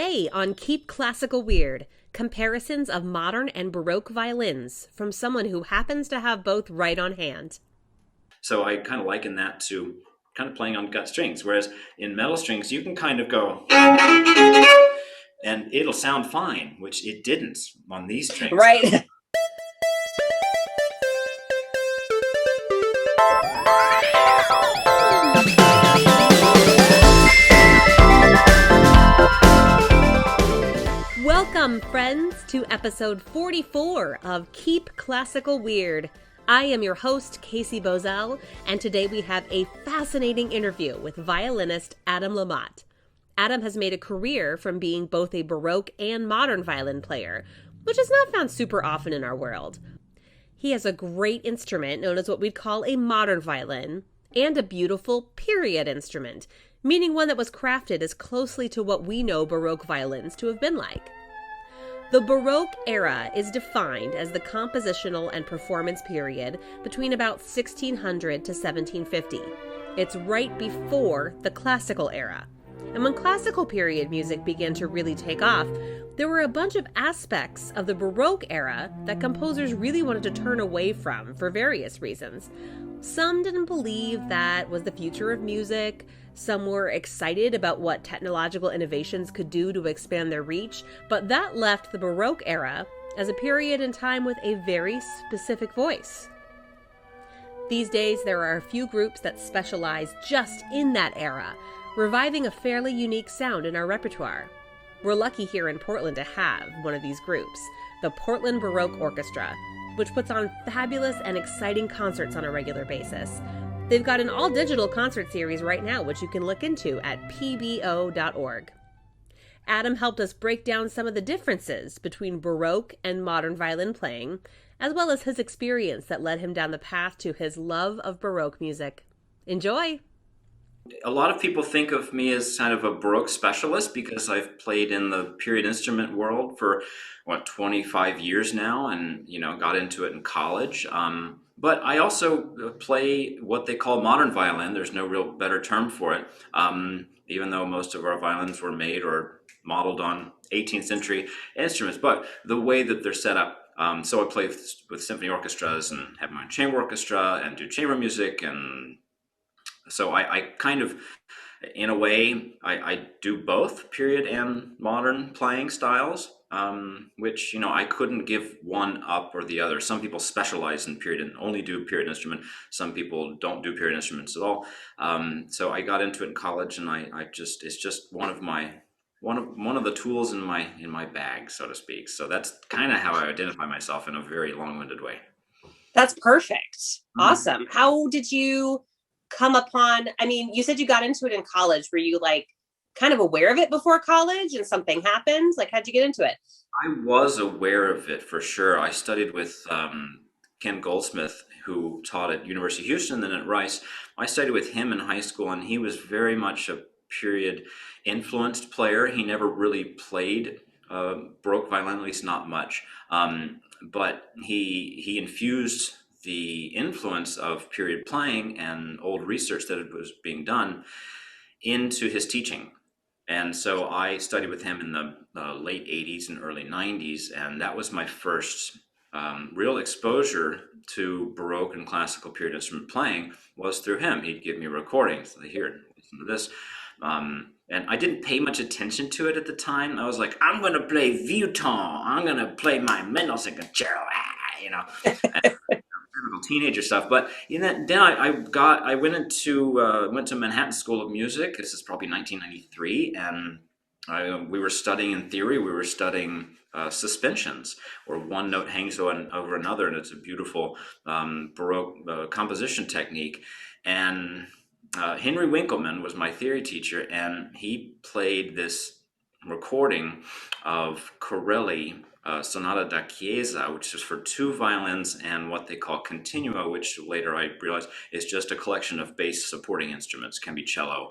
Today on Keep Classical Weird, comparisons of modern and Baroque violins from someone who happens to have both right on hand. So I kind of liken that to kind of playing on gut strings, whereas in metal strings, you can kind of go and it'll sound fine, which it didn't on these strings. Right. Welcome, friends, to episode 44 of Keep Classical Weird. I am your host, Casey Bozell, and today we have a fascinating interview with violinist Adam LaMotte. Adam has made a career from being both a Baroque and modern violin player, which is not found super often in our world. He has a great instrument known as what we'd call a modern violin, and a beautiful period instrument, meaning one that was crafted as closely to what we know Baroque violins to have been like. The Baroque era is defined as the compositional and performance period between about 1600 to 1750. It's right before the classical era. And when classical period music began to really take off, there were a bunch of aspects of the Baroque era that composers really wanted to turn away from for various reasons. Some didn't believe that was the future of music. Some were excited about what technological innovations could do to expand their reach, but that left the Baroque era as a period in time with a very specific voice. These days, there are a few groups that specialize just in that era, reviving a fairly unique sound in our repertoire. We're lucky here in Portland to have one of these groups, the Portland Baroque Orchestra, which puts on fabulous and exciting concerts on a regular basis. They've got an all-digital concert series right now, which you can look into at pbo.org. Adam helped us break down some of the differences between Baroque and modern violin playing, as well as his experience that led him down the path to his love of Baroque music. Enjoy! A lot of people think of me as kind of a Baroque specialist because I've played in the period instrument world for 25 years now, and got into it in college. But I also play what they call modern violin. There's no real better term for it, even though most of our violins were made or modeled on 18th century instruments. But the way that they're set up, so I play with symphony orchestras and have my own chamber orchestra and do chamber music, and so I kind of, in a way, I do both period and modern playing styles, which, I couldn't give one up or the other. Some people specialize in period and only do period instrument. Some people don't do period instruments at all. So I got into it in college, and it's just one of the tools in my bag, so to speak. So that's kind of how I identify myself in a very long-winded way. That's perfect. Awesome. How did you come upon, you said you got into it in college. Were you kind of aware of it before college and something happened? How'd you get into it? I was aware of it for sure. I studied with Ken Goldsmith, who taught at University of Houston and then at Rice. I studied with him in high school, and he was very much a period influenced player. He never really played Baroque violin, at least not much. But he infused the influence of period playing and old research that was being done into his teaching. And so I studied with him in the late 80s and early 90s, and that was my first real exposure to Baroque and classical period instrument playing was through him. He'd give me recordings. Here, listen to this. And I didn't pay much attention to it at the time. I was like, I'm going to play Violin. I'm going to play my Mendelssohn concerto, typical teenager stuff. But then I went to Manhattan School of Music. This is probably 1993, and we were studying in theory. We were studying suspensions, where one note hangs over another, and it's a beautiful Baroque composition technique. And Henry Winkleman was my theory teacher, and he played this recording of Corelli Sonata da Chiesa, which is for two violins and what they call continua, which later I realized is just a collection of bass supporting instruments. Can be cello,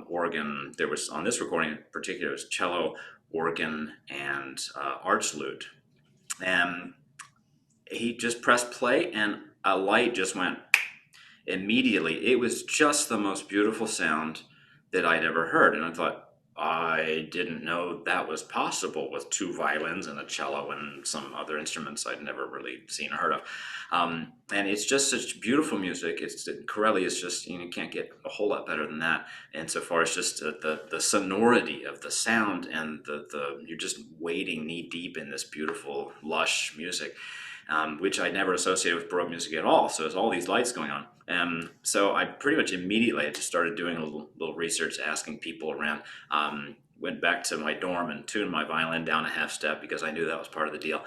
organ. There was, on this recording in particular, it was cello, organ, and arch lute. And he just pressed play, and a light just went immediately. It was just the most beautiful sound that I'd ever heard. And I thought, I didn't know that was possible with two violins and a cello and some other instruments I'd never really seen or heard of. And it's just such beautiful music. Corelli is just, you can't get a whole lot better than that. And so far as just the sonority of the sound and the you're just wading knee deep in this beautiful, lush music. Which I never associated with Baroque music at all. So there's all these lights going on. So I pretty much immediately just started doing a little research, asking people around. Went back to my dorm and tuned my violin down a half step because I knew that was part of the deal,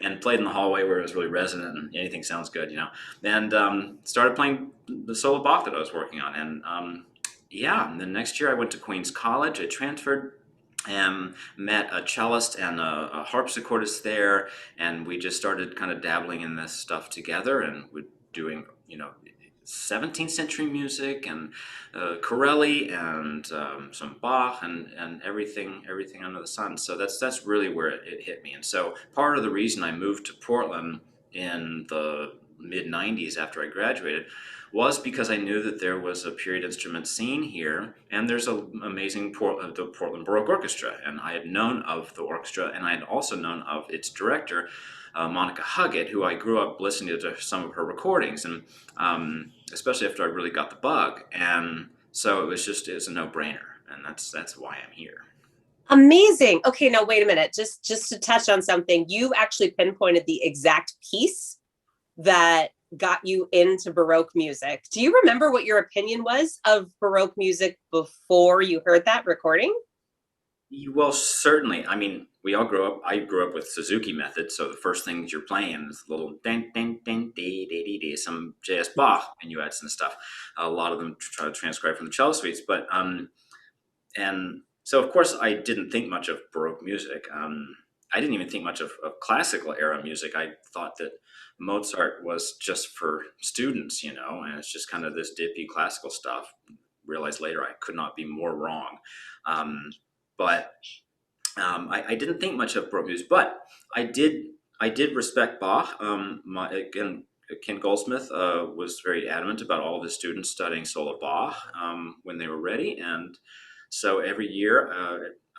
and played in the hallway where it was really resonant and anything sounds good. And started playing the solo Bach that I was working on. And and then next year I went to Queens College. I transferred and met a cellist and a harpsichordist there, and we just started kind of dabbling in this stuff together, and we're doing 17th century music and Corelli and some Bach and everything under the sun. So that's really where it hit me. And so part of the reason I moved to Portland in the mid 90s after I graduated was because I knew that there was a period instrument scene here, and there's an amazing the Portland Baroque Orchestra, and I had known of the orchestra, and I had also known of its director, Monica Huggett, who I grew up listening to some of her recordings, and especially after I really got the bug, and so it was a no-brainer, and that's why I'm here. Amazing. Okay, now wait a minute. Just to touch on something, you actually pinpointed the exact piece that got you into Baroque music. Do you remember what your opinion was of Baroque music before you heard that recording? Well, certainly. I mean, I grew up with Suzuki method, so the first things you're playing is a little ding, ding, ding, dee, dee, dee, dee, some J.S. Bach minuets and stuff. A lot of them try to transcribe from the cello suites, but and so of course I didn't think much of Baroque music. I didn't even think much of classical era music. I thought that Mozart was just for students, and it's just kind of this dippy classical stuff. Realized later I could not be more wrong. But I didn't think much of Baroque music, but I did respect Bach. Ken Goldsmith was very adamant about all of his students studying solo Bach when they were ready, and so every year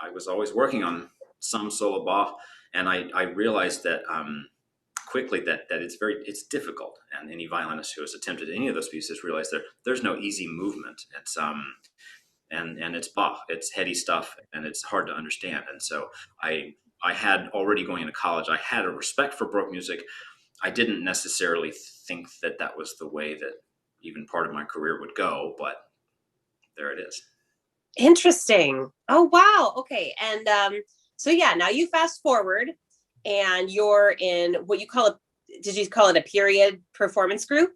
I was always working on some solo Bach, and I realized that quickly that it's difficult, and any violinist who has attempted any of those pieces realized there's no easy movement. It's and it's Bach, it's heady stuff, and it's hard to understand. And so I had already going into college, I had a respect for Baroque music. I didn't necessarily think that was the way that even part of my career would go, but there it is. Interesting. Oh, wow. Okay. And so yeah, now you fast forward and you're in what you call did you call it a period performance group?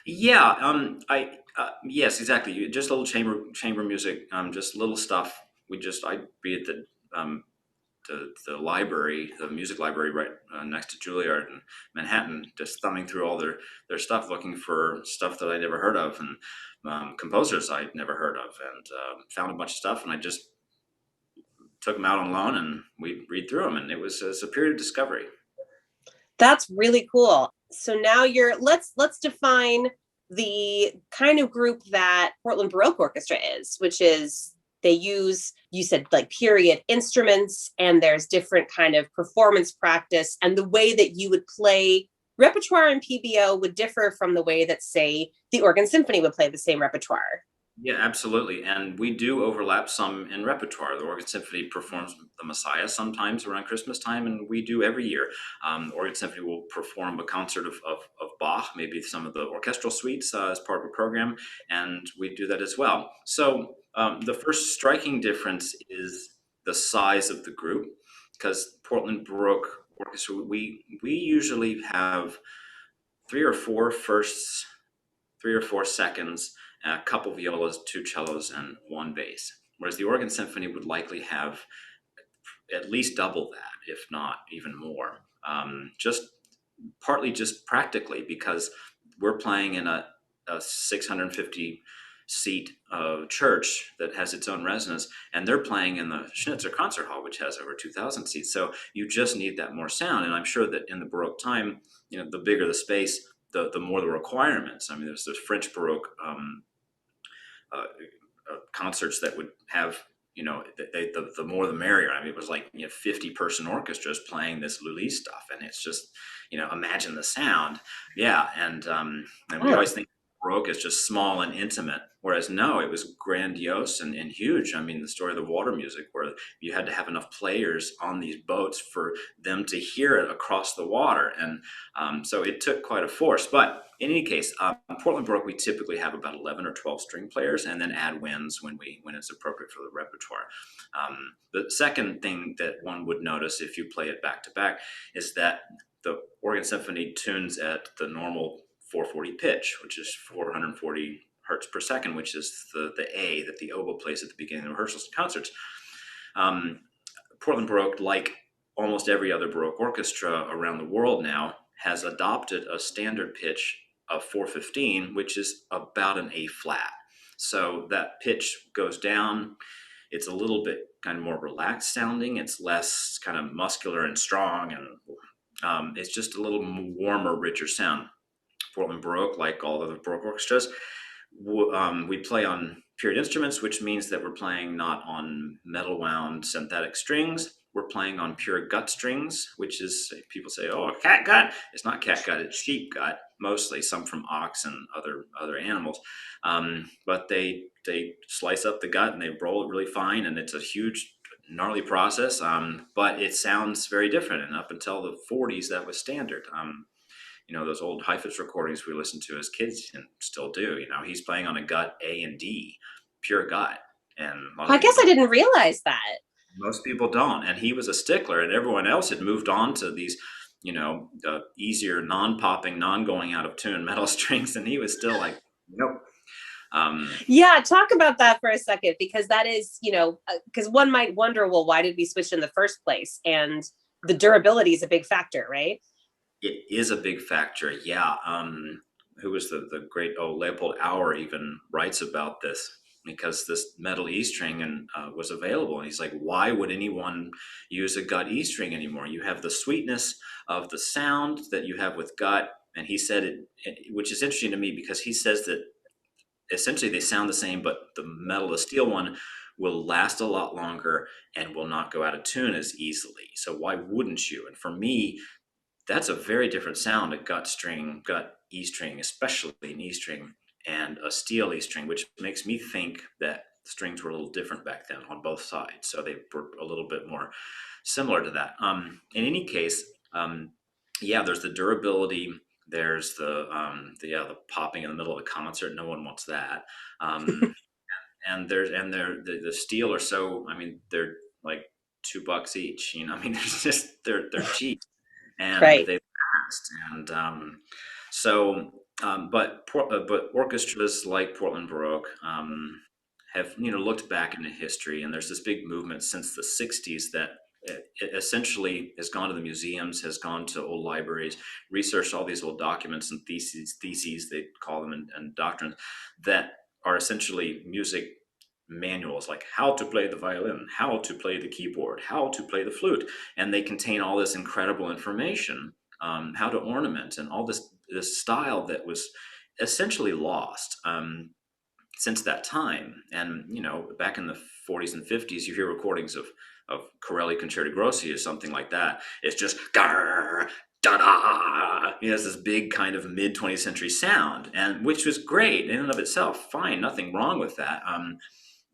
Yeah, yes, exactly. Just a little chamber music, just little stuff. I'd be at the library, the music library right next to Juilliard in Manhattan, just thumbing through all their stuff, looking for stuff that I'd never heard of, and composers I'd never heard of, and found a bunch of stuff, and I just took them out on loan, and we'd read through them, and it was a period of discovery. That's really cool. So now let's define the kind of group that Portland Baroque Orchestra is, which is they use, you said, like period instruments, and there's different kind of performance practice, and the way that you would play repertoire in PBO would differ from the way that, say, the Organ Symphony would play the same repertoire. Yeah, absolutely. And we do overlap some in repertoire. The Organ Symphony performs the Messiah sometimes around Christmas time, and we do every year. The Organ Symphony will perform a concert of Bach, maybe some of the orchestral suites as part of a program, and we do that as well. So the first striking difference is the size of the group, because Portland Baroque Orchestra, we usually have three or four firsts, three or four seconds, a couple violas, two cellos, and one bass. Whereas the Organ Symphony would likely have at least double that, if not even more. Just practically because we're playing in a 650 seat church that has its own resonance, and they're playing in the Schnitzer Concert Hall, which has over 2,000 seats. So you just need that more sound. And I'm sure that in the Baroque time, the bigger the space, the more the requirements. I mean, there's French Baroque concerts that would have the more the merrier. I mean, it was like 50-person orchestras playing this Lully stuff, and it's just imagine the sound. Yeah, and we always think Baroque is just small and intimate, whereas no, it was grandiose and huge. I mean, the story of the water music, where you had to have enough players on these boats for them to hear it across the water, and so it took quite a force. But in any case, Portland Baroque, we typically have about 11 or 12 string players, and then add winds when it's appropriate for the repertoire. The second thing that one would notice if you play it back to back is that the organ symphony tunes at the normal 440 pitch, which is 440 hertz per second, which is the A that the oboe plays at the beginning of rehearsals and concerts. Portland Baroque, like almost every other Baroque orchestra around the world now, has adopted a standard pitch of 415, which is about an A flat. So that pitch goes down. It's a little bit kind of more relaxed sounding. It's less kind of muscular and strong, and it's just a little warmer, richer sound. Portland Baroque, like all other Baroque orchestras, we play on period instruments, which means that we're playing not on metal wound synthetic strings. We're playing on pure gut strings, which is, people say, oh, a cat gut. It's not cat gut, it's sheep gut, mostly, some from ox and other animals. But they slice up the gut and they roll it really fine, and it's a huge, gnarly process. But it sounds very different. And up until the 40s, that was standard. Those old Heifetz recordings we listened to as kids and still do, he's playing on a gut A and D, pure gut. And I guess I didn't realize that. Most people don't. And he was a stickler, and everyone else had moved on to these, easier, non-popping, non-going out of tune metal strings. And he was still like, nope. Yeah, talk about that for a second, because that is, because one might wonder, well, why did we switch in the first place? And the durability is a big factor, right? It is a big factor, yeah. Who was the great Leopold Auer even writes about this, because this metal E string was available, and he's like, why would anyone use a gut E string anymore? You have the sweetness of the sound that you have with gut, and he said it, which is interesting to me, because he says that essentially they sound the same, but the steel one will last a lot longer and will not go out of tune as easily. So why wouldn't you? And for me, that's a very different sound, a gut E string, especially an E string, and a steel E string, which makes me think that strings were a little different back then on both sides. So they were a little bit more similar to that. In any case, there's the durability. There's the popping in the middle of the concert. No one wants that. And the steel are so, they're like $2 each. They're cheap. And right. They last, and but orchestras like Portland Baroque have looked back into history, and there's this big movement since the '60s that it essentially has gone to the museums, has gone to old libraries, researched all these old documents and theses they call them, and doctrines that are essentially music manuals, like how to play the violin, how to play the keyboard, how to play the flute, and they contain all this incredible information, how to ornament, and all this style that was essentially lost since that time. And back in the 40s and 50s, you hear recordings of Corelli Concerti Grossi or something like that. It's just gar da da. It's this big kind of mid 20th century sound, and which was great in and of itself, fine, nothing wrong with that.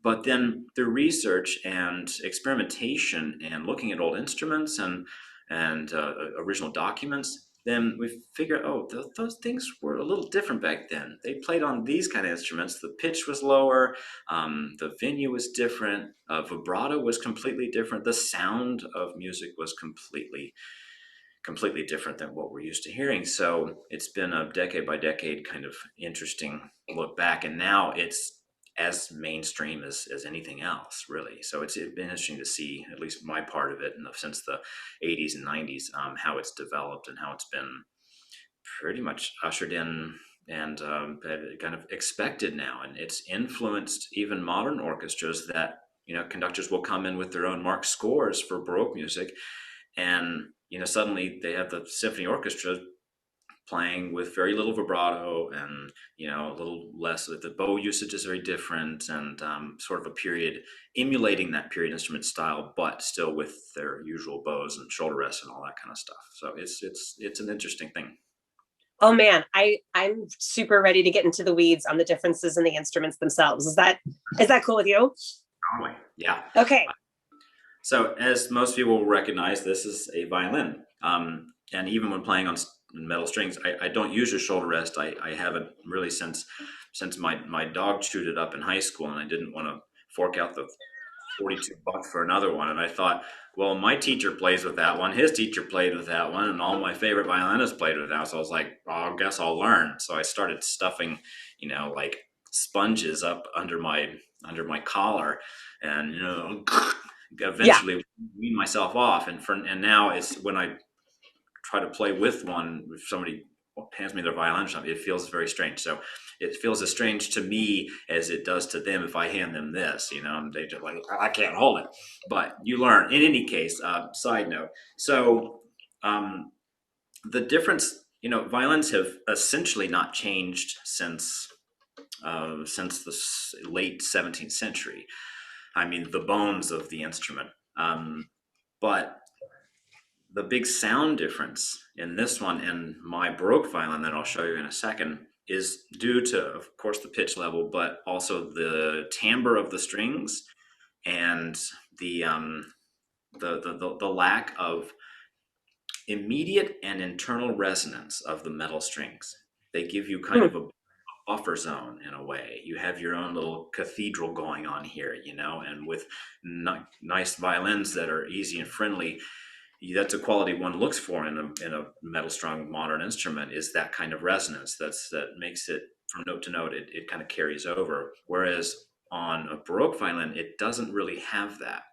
But then the research and experimentation and looking at old instruments and original documents, then we figure, those things were a little different back then. They played on these kind of instruments. The pitch was lower, the venue was different, vibrato was completely different. The sound of music was completely different than what we're used to hearing. So it's been a decade by decade kind of interesting look back, and now it's as mainstream as anything else, really. So it's been interesting to see, at least my part of it, since the 80s and 90s, how it's developed and how it's been pretty much ushered in and kind of expected now. And it's influenced even modern orchestras that, conductors will come in with their own marked scores for Baroque music. And, suddenly they have the symphony orchestra playing with very little vibrato, and a little less. The bow usage is very different, and sort of a period emulating that period instrument style, but still with their usual bows and shoulder rests and all that kind of stuff. So it's an interesting thing. Oh man, I'm super ready to get into the weeds on the differences in the instruments themselves. Is that cool with you? Totally. Yeah. Okay. So as most people will recognize, this is a violin. And even when playing on metal strings, I don't use a shoulder rest. I haven't really since my dog chewed it up in high school, and I didn't want to fork out the $42 for another one. And I thought, well, my teacher plays with that one, his teacher played with that one, and all my favorite violinists played with that. So I was like, oh, I guess I'll learn. So I started stuffing, like sponges up under my collar, and eventually wean myself off. And now it's when I try to play with one, if somebody hands me their violin or something, it feels very strange. So it feels as strange to me as it does to them if I hand them this, and they just like, I can't hold it. But you learn. In any case, side note. So the difference, violins have essentially not changed since the late 17th century. I mean, the bones of the instrument. But the big sound difference in this one and my Baroque violin that I'll show you in a second is due to, of course, the pitch level, but also the timbre of the strings and the lack of immediate and internal resonance of the metal strings. They give you kind of a buffer zone in a way. You have your own little cathedral going on here, and with nice violins that are easy and friendly, that's a quality one looks for in a metal strung modern instrument, is that kind of resonance that makes it from note to note, it kind of carries over. Whereas on a Baroque violin, it doesn't really have that.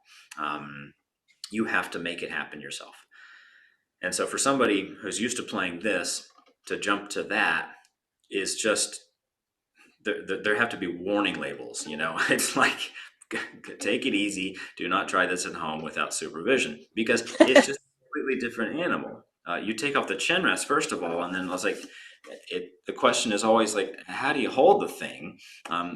You have to make it happen yourself. And so for somebody who's used to playing this, to jump to that is just, there have to be warning labels, It's like, take it easy. Do not try this at home without supervision, because it's just a completely different animal. You take off the chin rest, first of all, and then I was like, the question is always like, how do you hold the thing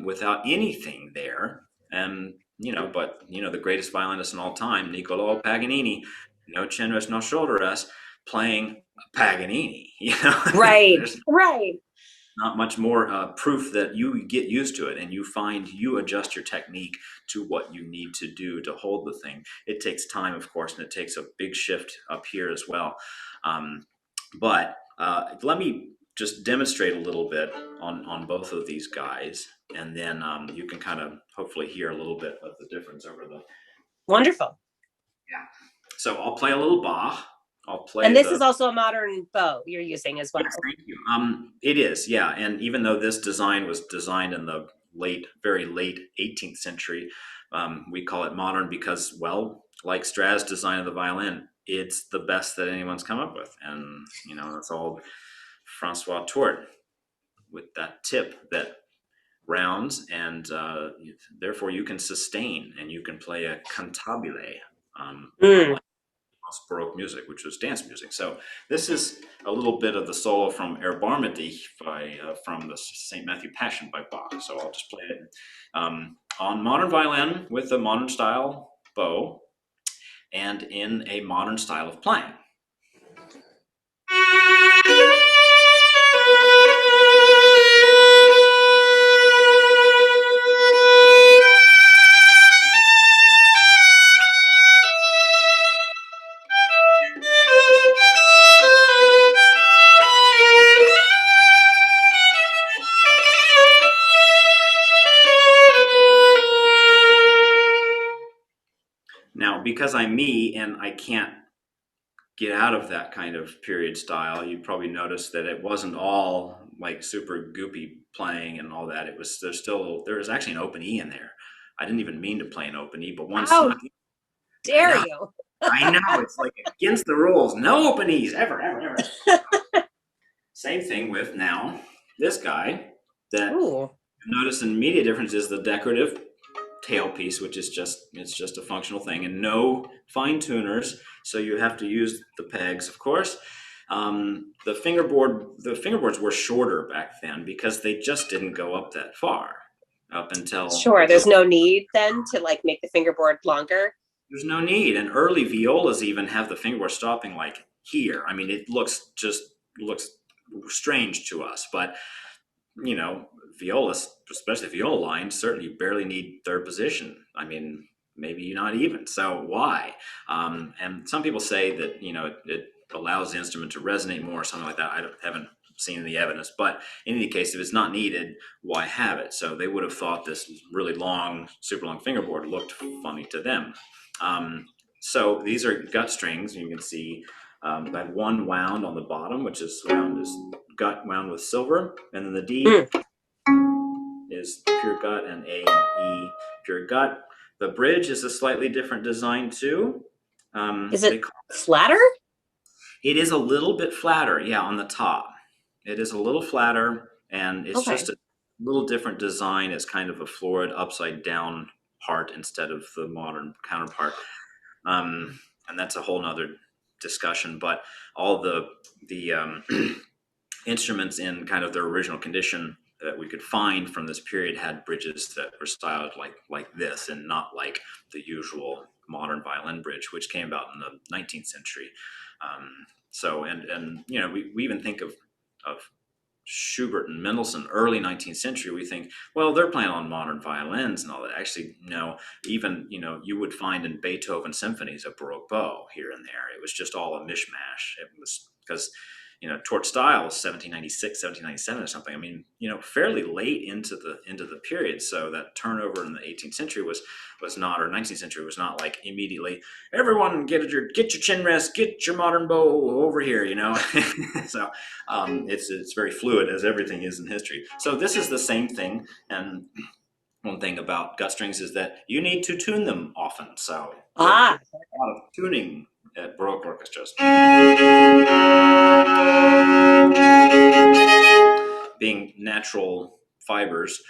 without anything there? And, but, the greatest violinist in all time, Niccolò Paganini, no chin rest, no shoulder rest, playing Paganini, Right, right. Not much more proof that you get used to it and you adjust your technique to what you need to do to hold the thing. It takes time, of course, and it takes a big shift up here as well. But let me just demonstrate a little bit on both of these guys, and then you can kind of hopefully hear a little bit of the difference over the... Wonderful. Yeah. So I'll play a little Bach. And this is also a modern bow you're using as well. Yes, thank you. It is, yeah. And even though this design was designed in the very late 18th century, we call it modern because, well, like Strad's design of the violin, it's the best that anyone's come up with. And, it's all Francois Tourt with that tip that rounds, and therefore you can sustain and you can play a cantabile. Baroque music, which was dance music. So this is a little bit of the solo from Erbarmedy from the St. Matthew Passion by Bach. So I'll just play it on modern violin with a modern style bow and in a modern style of playing. Now, because I'm me and I can't get out of that kind of period style, you probably noticed that it wasn't all like super goopy playing and all that. There was actually an open E in there. I didn't even mean to play an open E, but once... How dare you? I know, it's like against the rules. No open E's, ever. Same thing with now this guy. That notice an immediate difference is the decorative tailpiece, which is just a functional thing, and no fine tuners. So you have to use the pegs, of course. The fingerboards were shorter back then because they just didn't go up that far up until Sure. There's no need then to like make the fingerboard longer. there's no need. And early violas even have the fingerboard stopping like here. I mean, it looks strange to us, but violas, especially viola lines, certainly barely need third position. I mean, maybe not even. So why? And some people say that it allows the instrument to resonate more, or something like that. Haven't seen any evidence, but in any case, if it's not needed, why have it? So they would have thought this really long, super long fingerboard looked funny to them. So these are gut strings. You can see I have one wound on the bottom, which is gut wound with silver, and then the D is pure gut, and A and E pure gut. The bridge is a slightly different design too. Is it flatter? It is a little bit flatter, yeah, on the top. It is a little flatter, and it's just a little different design. It's kind of a florid upside down part instead of the modern counterpart. And that's a whole nother discussion, but all the instruments in kind of their original condition that we could find from this period had bridges that were styled like this, and not like the usual modern violin bridge, which came about in the 19th century. We even think of Schubert and Mendelssohn, early 19th century. We think, well, they're playing on modern violins and all that. Actually, no. Even you would find in Beethoven symphonies a Baroque bow here and there. It was just all a mishmash. It was because Tort Style was 1796, 1797 or something. I mean, fairly late into the period. So that turnover in the 18th century was not, or 19th century was not like immediately, everyone get your chin rest, get your modern bow over here, So it's very fluid, as everything is in history. So this is the same thing. And one thing about gut strings is that you need to tune them often. So there's a lot of tuning at Baroque orchestras. Being natural fibers,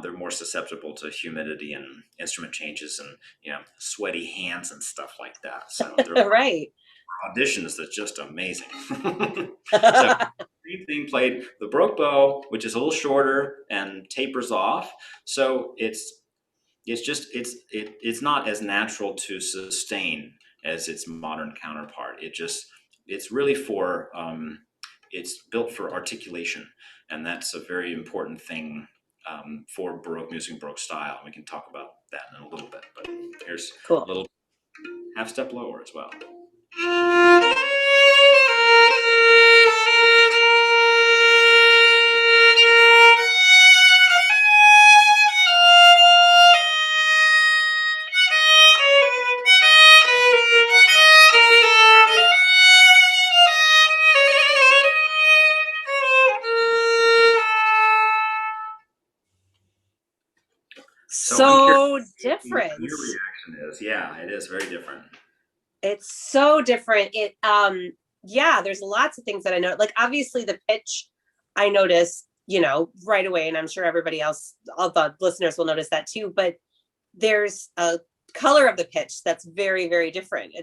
they're more susceptible to humidity and instrument changes and sweaty hands and stuff like that. So right. Auditions that's just amazing. So same thing played the Baroque bow, which is a little shorter and tapers off. So it's not as natural to sustain as its modern counterpart. It's really for it's built for articulation, and that's a very important thing for Baroque music, Baroque style. We can talk about that in a little bit, but here's a little half step lower as well. So different. Your reaction is, yeah, it is very different. It's so different. There's lots of things that I know. Like obviously the pitch, I notice, right away, and I'm sure everybody else, all the listeners will notice that too. But there's a color of the pitch that's very, very different.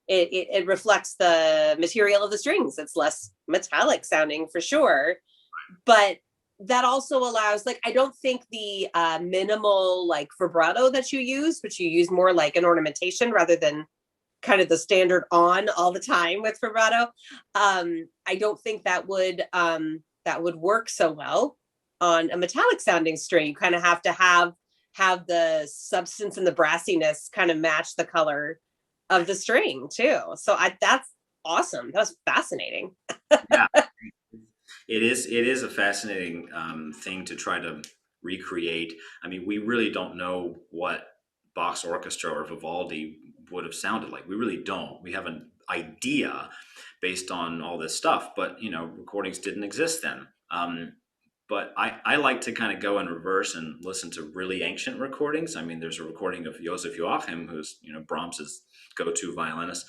It reflects the material of the strings. It's less metallic sounding for sure, but that also allows, like, I don't think the minimal like vibrato that you use, but you use more like an ornamentation rather than kind of the standard on all the time with vibrato. I don't think that would work so well on a metallic sounding string. You kind of have to have the substance and the brassiness kind of match the color of the string too. So that's awesome. That was fascinating. Yeah. It is a fascinating thing to try to recreate. I mean, we really don't know what Bach's orchestra or Vivaldi would have sounded like. We really don't. We have an idea based on all this stuff, but recordings didn't exist then. But I like to kind of go in reverse and listen to really ancient recordings. I mean, there's a recording of Joseph Joachim, who's Brahms's go-to violinist,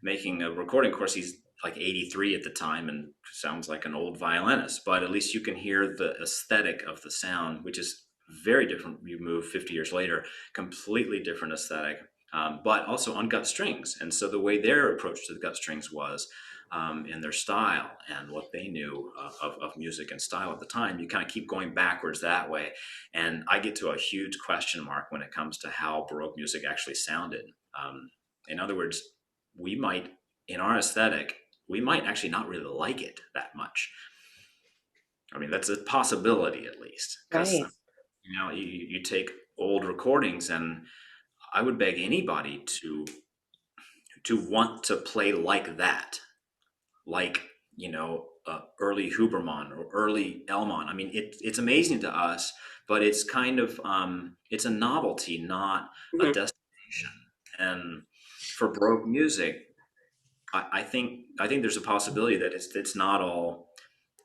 making a recording. Of course, he's like 83 at the time and sounds like an old violinist, but at least you can hear the aesthetic of the sound, which is very different. You move 50 years later, completely different aesthetic, but also on gut strings. And so the way their approach to the gut strings was in their style and what they knew of music and style at the time. You kind of keep going backwards that way. And I get to a huge question mark when it comes to how Baroque music actually sounded. In other words, we might, in our aesthetic, we might actually not really like it that much. I mean, that's a possibility at least, because Right. you take old recordings, and I would beg anybody to want to play like that, like early Huberman or early Elmont. I mean, it's amazing to us, but it's kind of it's a novelty, not a Mhm. destination. And for Baroque music, I think there's a possibility that it's not all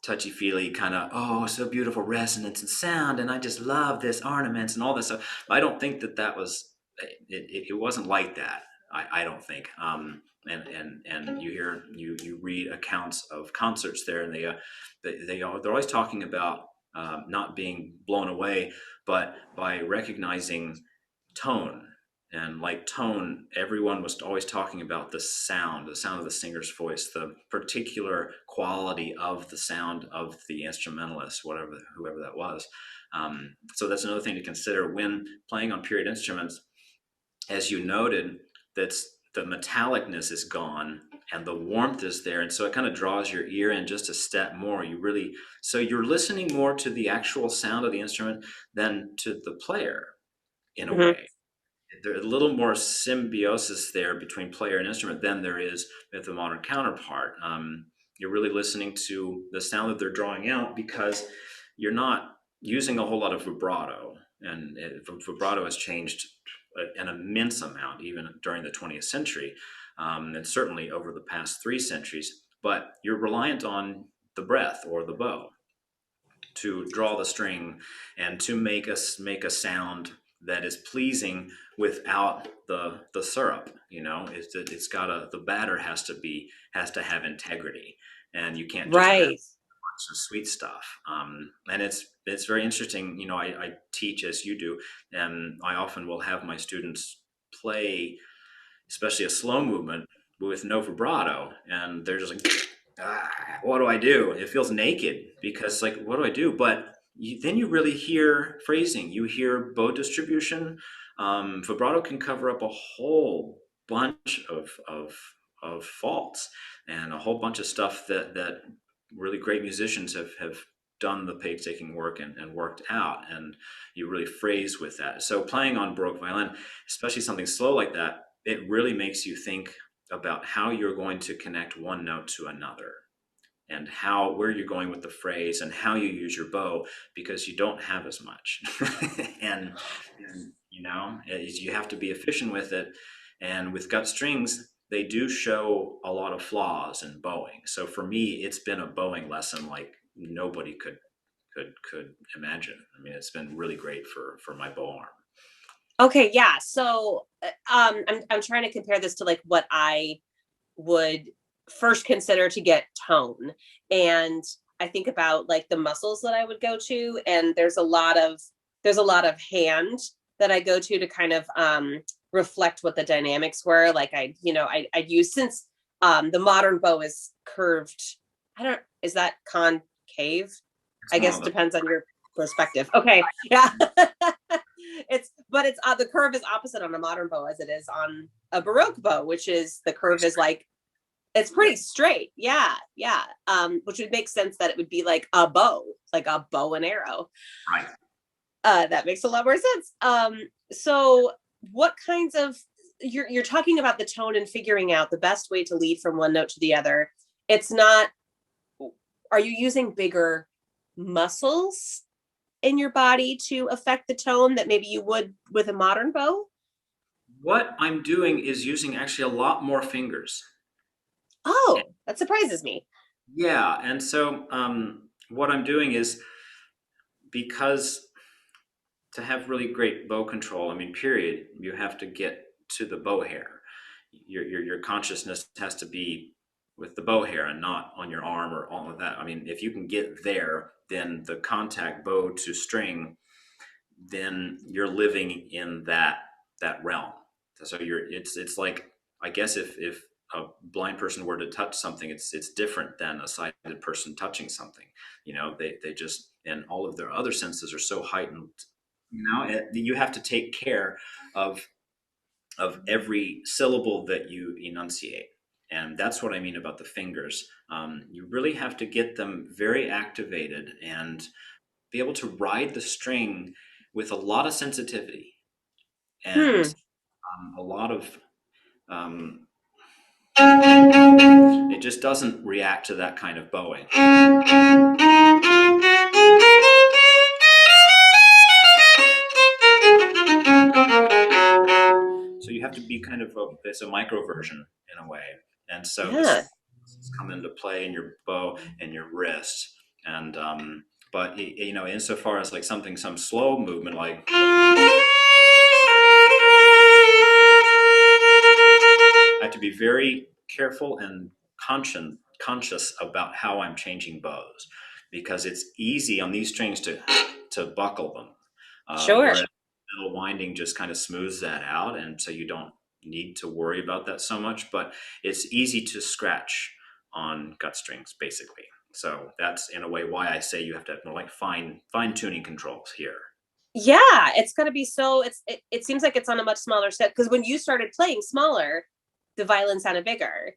touchy feely kind of, oh, so beautiful resonance and sound, and I just love this ornaments and all this stuff. I don't think that was it wasn't like that. I don't think. And you read accounts of concerts there, and they're always talking about not being blown away, but by recognizing tone. And like tone, everyone was always talking about the sound of the singer's voice, the particular quality of the sound of the instrumentalist, whoever that was. So that's another thing to consider when playing on period instruments. As you noted, that's the metallicness is gone and the warmth is there, and so it kind of draws your ear in just a step more. So you're listening more to the actual sound of the instrument than to the player in a Mhm. way. There's a little more symbiosis there between player and instrument than there is with the modern counterpart. You're really listening to the sound that they're drawing out because you're not using a whole lot of vibrato, and vibrato has changed an immense amount even during the 20th century, and certainly over the past 3 centuries. But you're reliant on the breath or the bow to draw the string and to make a sound that is pleasing without the syrup. It's got the batter has to have integrity, and you can't just add Right. some sweet stuff. And it's very interesting. I teach as you do, and I often will have my students play, especially a slow movement with no vibrato, and they're just like, what do I do? It feels naked because, like, what do I do? But then you really hear phrasing, you hear bow distribution. Vibrato can cover up a whole bunch of faults and a whole bunch of stuff that really great musicians have done the painstaking work and worked out, and you really phrase with that. So playing on Baroque violin, especially something slow like that, it really makes you think about how you're going to connect one note to another, and where you're going with the phrase and how you use your bow, because you don't have as much. and, you have to be efficient with it. And with gut strings, they do show a lot of flaws in bowing. So for me, it's been a bowing lesson like nobody could imagine. I mean, it's been really great for my bow arm. Okay, yeah. So I'm trying to compare this to like what I would first consider to get tone. And I think about like the muscles that I would go to, and there's a lot of hand that I go to kind of reflect what the dynamics were. Like I'd use, since the modern bow is curved. Is that concave? It's I one guess of them. depends on your perspective. Okay. Yeah. But the curve is opposite on a modern bow as it is on a Baroque bow, which is the curve is like, it's pretty straight. Yeah. Yeah. Which would make sense that it would be like a bow and arrow. Right. That makes a lot more sense. So what kinds of, you're talking about the tone and figuring out the best way to lead from one note to the other. It's not, are you using bigger muscles in your body to affect the tone that maybe you would with a modern bow? What I'm doing is using actually a lot more fingers. Oh, that surprises me. Yeah, and so what I'm doing is, because to have really great bow control, I mean, period, you have to get to the bow hair. Your consciousness has to be with the bow hair and not on your arm or all of that. I mean, if you can get there, then the contact bow to string, then you're living in that realm. So it's like, I guess if a blind person were to touch something, it's different than a sighted person touching something. They just, and all of their other senses are so heightened. You have to take care of every syllable that you enunciate. And that's what I mean about the fingers. You really have to get them very activated and be able to ride the string with a lot of sensitivity and Hmm. a lot of, it just doesn't react to that kind of bowing. So you have to be kind of it's a micro version in a way. And so this Yeah. come into play in your bow and your wrist. And but insofar as like some slow movement, like I have to be very careful and conscious about how I'm changing bows, because it's easy on these strings to buckle them, Sure. whereas metal winding just kind of smooths that out, and so you don't need to worry about that so much. But it's easy to scratch on gut strings, basically. So that's in a way why I say you have to have more like fine tuning controls here. Yeah, it's going to be so. It seems like it's on a much smaller set, because when you started playing smaller, the violin sounded bigger,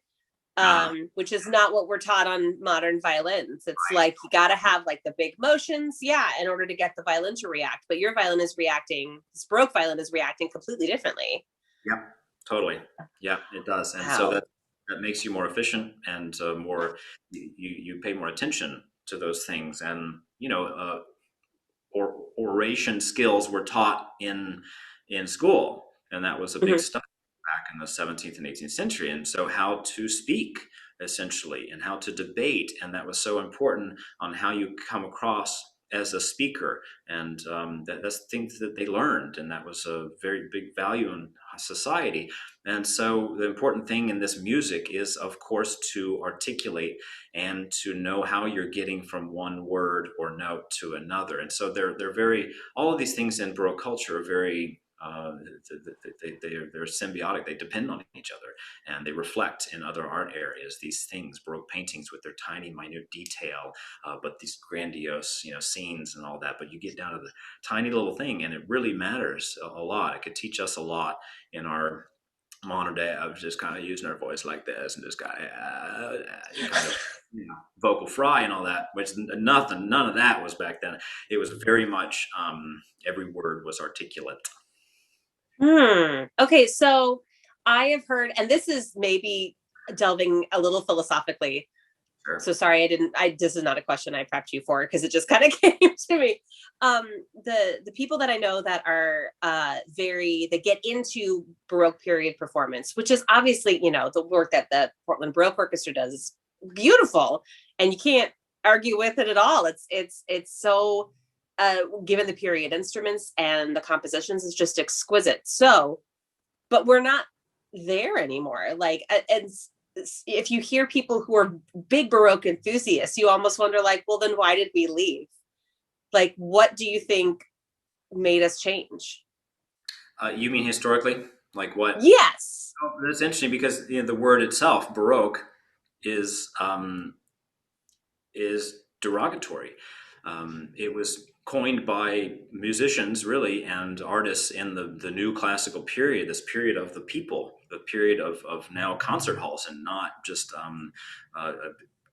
which is not what we're taught on modern violins. It's like you got to have like the big motions, yeah, in order to get the violin to react. But your violin is reacting. This Baroque violin is reacting completely differently. Yeah, totally. Yeah, it does. And so Wow. that makes you more efficient and more, you pay more attention to those things. And oration skills were taught in school, and that was a big Mhm. stuff back in the 17th and 18th century. And so how to speak, essentially, and how to debate, and that was so important on how you come across as a speaker. And that's things that they learned, and that was a very big value in society. And so the important thing in this music is, of course, to articulate and to know how you're getting from one word or note to another. And so they're very, all of these things in Baroque culture are very they're symbiotic. They depend on each other, and they reflect in other art areas. These things, Baroque paintings with their tiny, minute detail, but these grandiose, scenes and all that. But you get down to the tiny little thing, and it really matters a lot. It could teach us a lot in our modern day. I was just kind of using our voice like this and just kind of vocal fry and all that, which none of that was back then. It was very much every word was articulate. Okay, so I have heard, and this is maybe delving a little philosophically. Sure. So sorry, this is not a question I prepped you for, because it just kind of came to me. The people that I know that are that get into Baroque period performance, which is obviously, the work that the Portland Baroque Orchestra does is beautiful, and you can't argue with it at all. It's so given the period instruments and the compositions is just exquisite. So, but we're not there anymore. Like, and if you hear people who are big Baroque enthusiasts, you almost wonder, like, well, then why did we leave? Like, what do you think made us change? You mean historically? Like what? Yes. Oh, that's interesting, because the word itself, Baroque, is derogatory. It was coined by musicians, really, and artists in the new classical period, this period of the people, the period of now concert halls and not just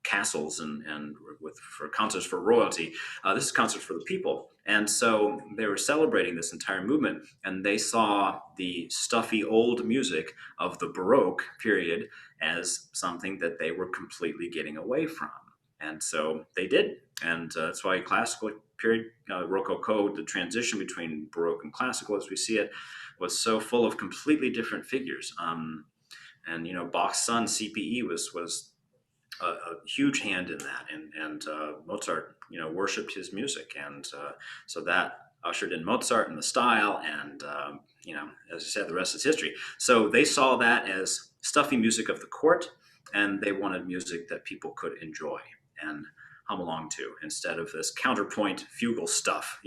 castles and for concerts for royalty. This is concerts for the people. And so they were celebrating this entire movement, and they saw the stuffy old music of the Baroque period as something that they were completely getting away from. And so they did. And that's why classical period, Rococo, the transition between Baroque and classical as we see it, was so full of completely different figures. And Bach's son, CPE, was a huge hand in that. And Mozart, worshipped his music. And so that ushered in Mozart and the style. And, as I said, the rest is history. So they saw that as stuffy music of the court, and they wanted music that people could enjoy and hum along to, instead of this counterpoint fugal stuff.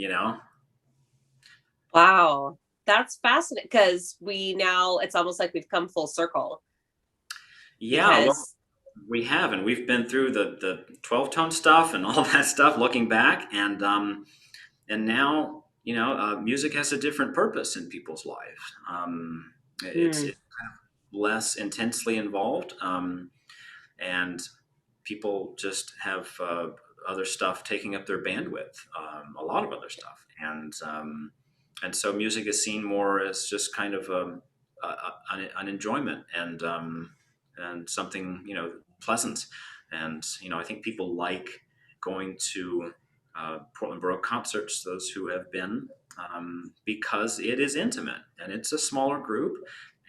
Wow. That's fascinating, because it's almost like we've come full circle. Yeah, well, Because we have, and we've been through the 12 tone stuff and all that stuff looking back, and now music has a different purpose in people's lives. It's hmm, it's less intensely involved, and people just have other stuff taking up their bandwidth, a lot of other stuff, and so music is seen more as just kind of an enjoyment, and something pleasant, and I think people like going to Portland Baroque concerts, those who have been, because it is intimate and it's a smaller group,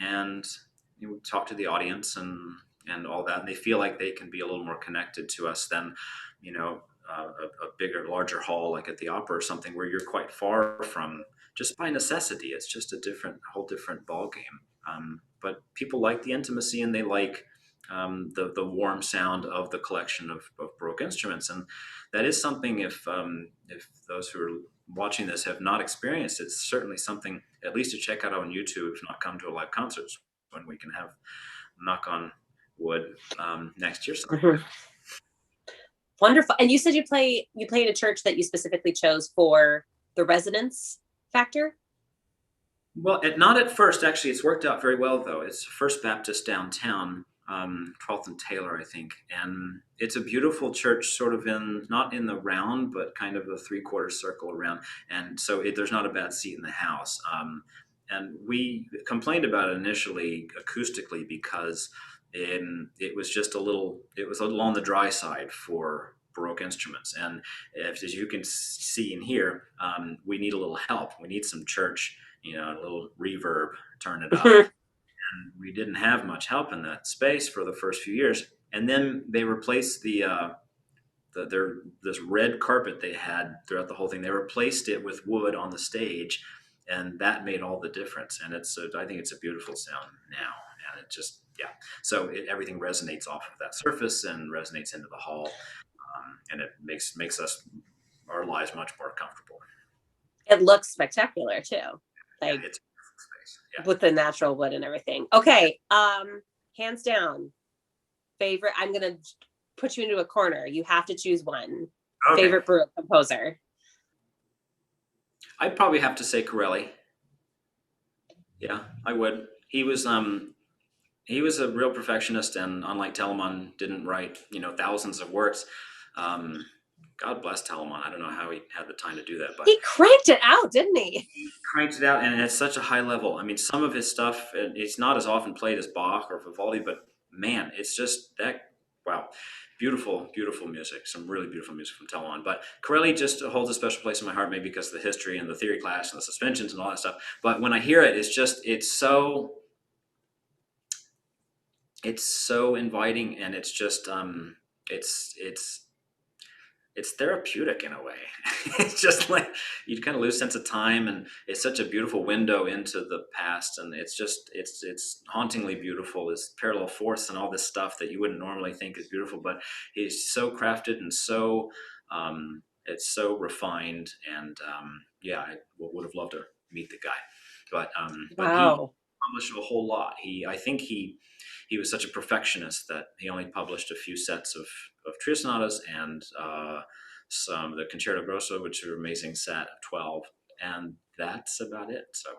and you talk to the audience and all that, and they feel like they can be a little more connected to us than a bigger, larger hall like at the opera or something, where you're quite far from, just by necessity. It's just whole different ball game. But people like the intimacy, and they like the warm sound of the collection of Baroque instruments, and that is something. If those who are watching this have not experienced, it's certainly something at least to check out on YouTube, if not come to a live concert when we can have, knock on wood, next year sometime. mhm. Wonderful. And you said you play in a church that you specifically chose for the resonance factor. Well, not at first. Actually, it's worked out very well, though. It's First Baptist downtown, 12th and Taylor, I think, and it's a beautiful church, sort of not in the round, but kind of a three-quarter circle around. And so there's not a bad seat in the house. And we complained about it initially acoustically because it was a little on the dry side for Baroque instruments. And as you can see and hear, we need a little help. We need some church, a little reverb, turn it up. And we didn't have much help in that space for the first few years. And then they replaced this red carpet they had throughout the whole thing. They replaced it with wood on the stage, and that made all the difference. And I think it's a beautiful sound now, and it just, yeah. So everything resonates off of that surface and resonates into the hall, and it makes our lives much more comfortable. It looks spectacular too. Yeah, Like it's a beautiful space. Yeah. with the natural wood and everything. Okay. Hands down, favorite. I'm gonna put you into a corner. You have to choose one. Okay. Favorite Baroque composer. I'd probably have to say Corelli. Yeah, I would. He was a real perfectionist, and unlike Telemann, didn't write thousands of works. God bless Telemann. I don't know how he had the time to do that, but He cranked it out, didn't he? he cranked it out, and at such a high level. I mean, some of his stuff, it's not as often played as Bach or Vivaldi, but man, it's just that, wow, beautiful, beautiful music. Some really beautiful music from Telemann. But Corelli just holds a special place in my heart, maybe because of the history and the theory class and the suspensions and all that stuff. But when I hear it, it's so inviting, and it's just it's therapeutic in a way. It's just like you kind of lose sense of time, and it's such a beautiful window into the past, and it's hauntingly beautiful. This parallel fourths and all this stuff that you wouldn't normally think is beautiful, but he's so crafted and so it's so refined, and yeah, I would have loved to meet the guy, but he Wow. published a whole lot. I think he was such a perfectionist that he only published a few sets of trio sonatas and some the Concerto Grosso, which are an amazing set of 12, and that's about it. So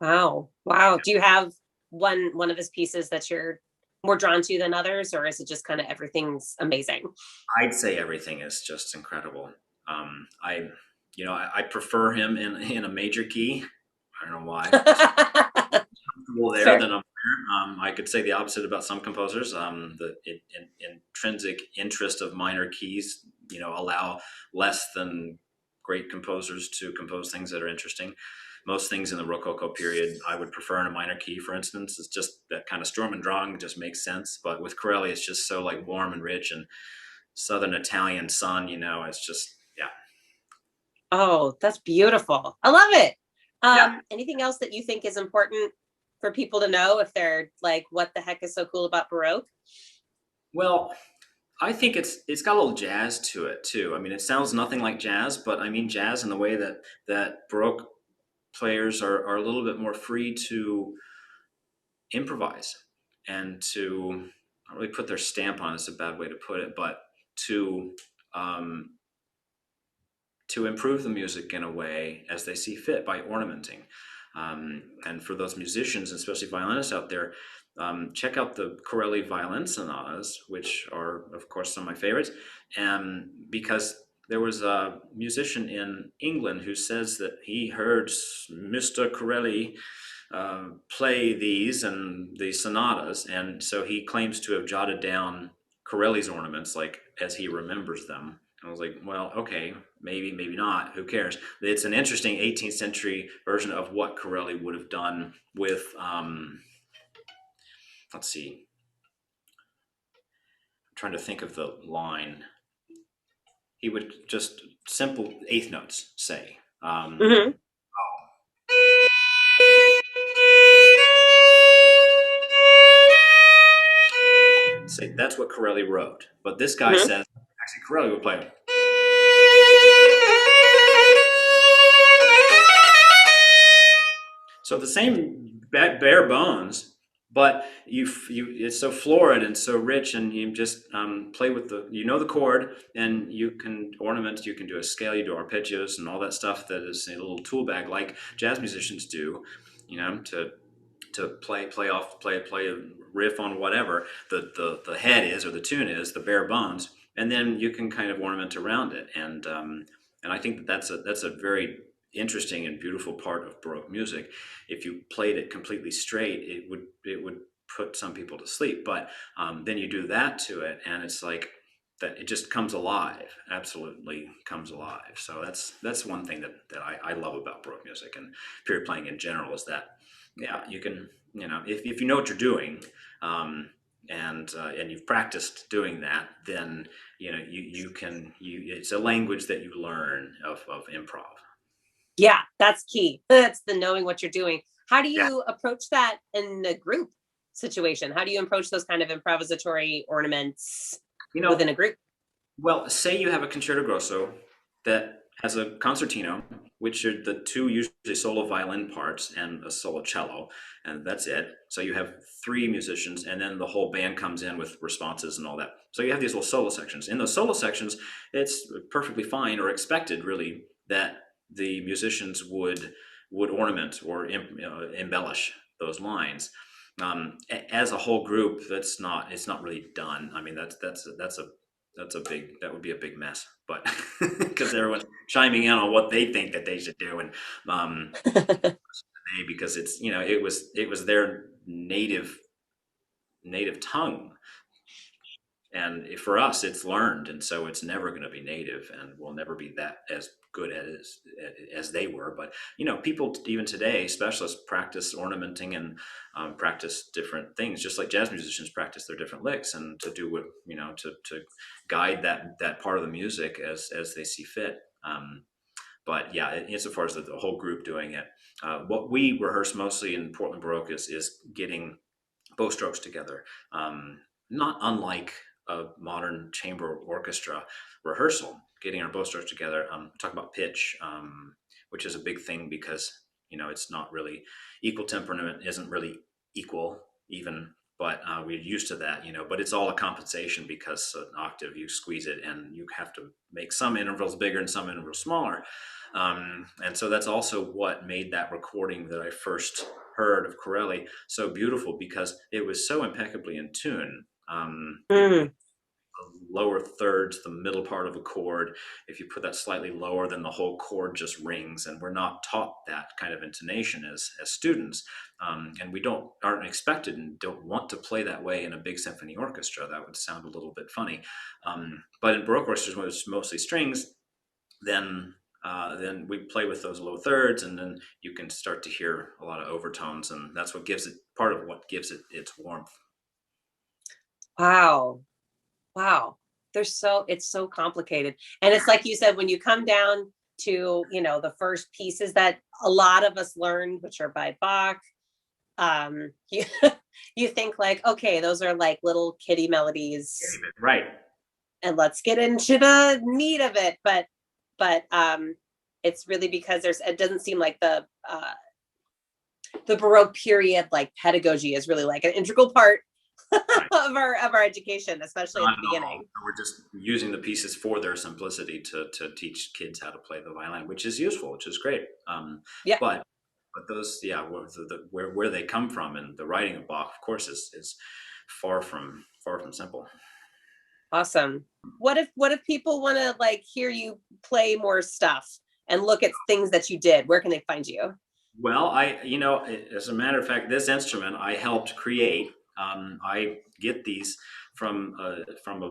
Wow. Wow. Do you have one of his pieces that you're more drawn to than others, or is it just kind of everything's amazing? I'd say everything is just incredible. I prefer him in a major key. I don't know why. Comfortable there Fair. than up there. I could say the opposite about some composers. The intrinsic interest of minor keys, allow less than great composers to compose things that are interesting. Most things in the Rococo period, I would prefer in a minor key, for instance. It's just that kind of Sturm und Drang just makes sense. But with Corelli, it's just so like warm and rich and Southern Italian sun. It's just, yeah. Oh, that's beautiful. I love it. Yeah. Anything else that you think is important for people to know if they're like, what the heck is so cool about Baroque? Well, I think it's got a little jazz to it too. I mean, it sounds nothing like jazz, but I mean jazz in the way that Baroque players are a little bit more free to improvise. and to not really put their stamp on it, is a bad way to put it, but to um, improve the music in a way as they see fit by ornamenting. And for those musicians, especially violinists out there, check out the Corelli violin sonatas, which are, of course, some of my favorites. And because there was a musician in England who says that he heard Mr. Corelli play these and the sonatas, and so he claims to have jotted down Corelli's ornaments like as he remembers them. I was like, well, okay, maybe, maybe not. Who cares? It's an interesting 18th century version of what Corelli would have done with, let's see, I'm trying to think of the line. He would just simple eighth notes say. Mm-hmm. Say that's what Corelli wrote. But this guy says, actually, Corelli would play. So the same bare bones, but you it's so florid and so rich, and you just play with the chord, and you can ornament, you can do a scale, you do arpeggios and all that stuff that is a little tool bag like jazz musicians do, to play a riff on whatever the head is or the tune is, the bare bones, and then you can kind of ornament around it, and I think that's a very interesting and beautiful part of Baroque music. If you played it completely straight, it would put some people to sleep. But then you do that to it, and it's like that. It just comes alive. Absolutely comes alive. So that's one thing that I love about Baroque music and period playing in general is that you can if you know what you're doing. And you've practiced doing that, then you can it's a language that you learn of improv. Yeah, that's key. That's the knowing what you're doing. How do you approach that in a group situation? How do you approach those kind of improvisatory ornaments within a group? Well, say you have a concerto grosso that has a concertino, which are the two usually solo violin parts and a solo cello, and that's it. So you have three musicians, and then the whole band comes in with responses and all that. So you have these little solo sections. In those solo sections, it's perfectly fine or expected, really, that the musicians would ornament or embellish those lines. As a whole group, it's not really done. I mean, that would be a big mess, but because everyone's chiming in on what they think that they should do, and because it's it was their native tongue, and for us it's learned, and so it's never going to be native, and will never be that as good as they were. But people even today, specialists, practice ornamenting and practice different things, just like jazz musicians practice their different licks, and to do what to guide that part of the music as they see fit. But yeah, insofar as the whole group doing it, what we rehearse mostly in Portland Baroque is getting bow strokes together, not unlike a modern chamber orchestra rehearsal, getting our bow strokes together. Talk about pitch, which is a big thing because it's not really equal temperament, isn't really equal even, but we're used to that, but it's all a compensation because an octave, you squeeze it and you have to make some intervals bigger and some intervals smaller. And so that's also what made that recording that I first heard of Corelli so beautiful, because it was so impeccably in tune. The lower thirds, the middle part of a chord, if you put that slightly lower, then the whole chord just rings, and we're not taught that kind of intonation as students, and we aren't expected and don't want to play that way in a big symphony orchestra. That would sound a little bit funny, but in Baroque orchestras, when it's mostly strings, then we play with those low thirds, and then you can start to hear a lot of overtones, and that's what gives it part of what gives it its warmth. Wow. It's so complicated. And it's like you said, when you come down to, the first pieces that a lot of us learned, which are by Bach, you think like, okay, those are like little kiddie melodies. Right. And let's get into the meat of it. But it's really because it doesn't seem like the Baroque period, like pedagogy is really like an integral part Right. of our education, especially at the beginning. We're just using the pieces for their simplicity to teach kids how to play the violin, which is useful, which is great. Yeah. But those, where they come from, and the writing of Bach, of course, is far from simple. Awesome. What if people want to like hear you play more stuff and look at things that you did? Where can they find you? Well, as a matter of fact, this instrument I helped create. I get these from a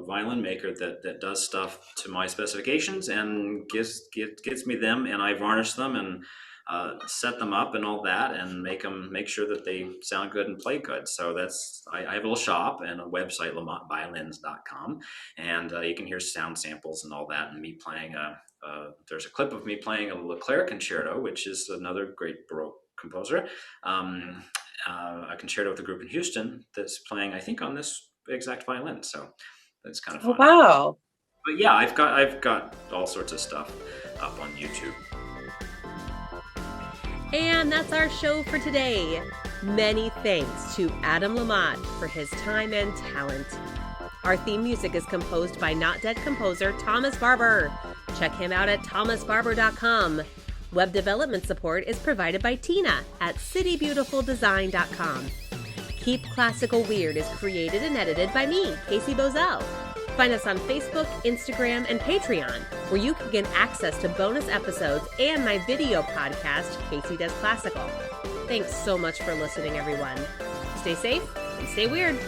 violin maker that does stuff to my specifications and gets me them, and I varnish them and set them up and all that, and make sure that they sound good and play good. So I have a little shop and a website, LaMotteViolins.com, and you can hear sound samples and all that, and me playing there's a clip of me playing a Leclerc concerto, which is another great Baroque composer, a concerto with a group in Houston that's playing, I think, on this exact violin. So that's kind of fun. Oh, wow. But yeah, I've got all sorts of stuff up on YouTube. And that's our show for today. Many thanks to Adam LaMotte for his time and talent. Our theme music is composed by not dead composer Thomas Barber. Check him out at thomasbarber.com. Web development support is provided by Tina at citybeautifuldesign.com. Keep Classical Weird is created and edited by me, Casey Bozell. Find us on Facebook, Instagram, and Patreon, where you can get access to bonus episodes and my video podcast, Casey Does Classical. Thanks so much for listening, everyone. Stay safe and stay weird.